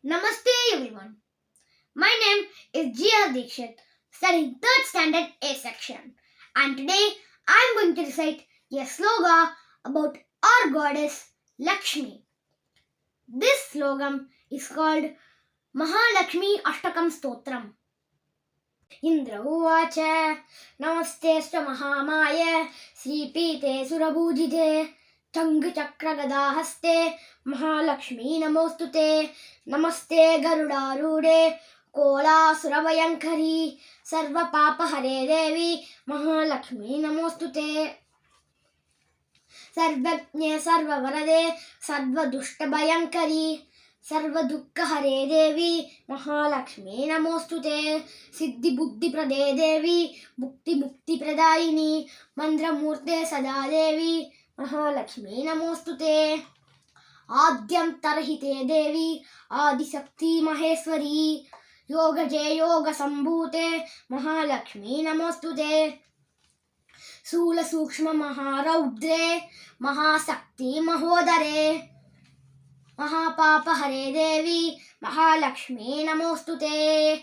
Namaste everyone. My name is G.R. Dikshit, studying 3rd standard A section. And today I am going to recite a slogan about our goddess Lakshmi. This slogan is called Mahalakshmi Ashtakam Stotram. Indra Uvacha Namastestra Mahamaya Sripite Surabhujite Changchakragadahaste Mahalakshmi Namostute Namaste Garudarude Kolasurabayankari Sarva Papa Hare Devi Mahalakshmi Namostute Sarvajñe Sarvavarade Sarva Dushta Bayankari सर्व दुःख हरे देवी महालक्ष्मी नमोस्तुते सिद्धि बुद्धि प्रदे देवी मुक्ति मुक्ति प्रदायिनी मंत्रमूर्ते सदा देवी महालक्ष्मी नमोस्तुते आद्यंतरहिते देवी आदिशक्ति महेश्वरी योगजे योग संभूते महालक्ष्मी नमोस्तुते स्थूल सूक्ष्म महारौद्रे महाशक्ति महोदरे महापाप हरे देवी महालक्ष्मी नमोस्तुते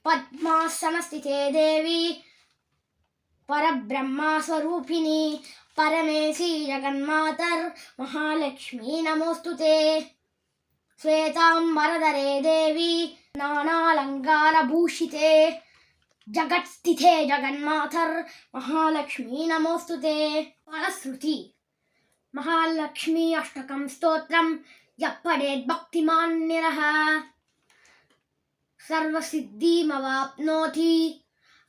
पद्मासनस्थिते देवी परब्रह्मा स्वरूपिणी परमेशी जगन्मातर महालक्ष्मी नमोस्तुते श्वेतांबरधरे देवी नानालंकारभूषिते जगत्स्थिते जगन्मातर महालक्ष्मी नमोस्तुते फलश्रुति महालक्ष्मी अष्टकं स्तोत्रम् यप्पठेत् भक्तिमान् निरः सर्वसिद्धिमवाप्नोति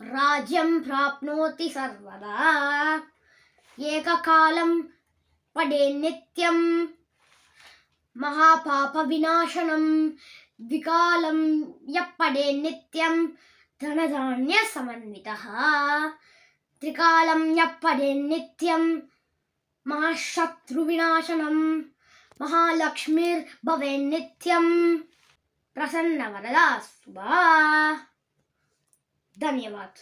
राज्यं प्राप्नोति सर्वदा एककालं पठेत् नित्यं महापापविनाशनं द्विकालं यप्पठेत् नित्यं धनधान्यसमन्वितः त्रिकालं यप्पठेत् नित्यं महाशत्रुविनाशनं महालक्ष्मीर्भवेत् नित्यं प्रसन्नवरदा शुभा। धन्यवाद।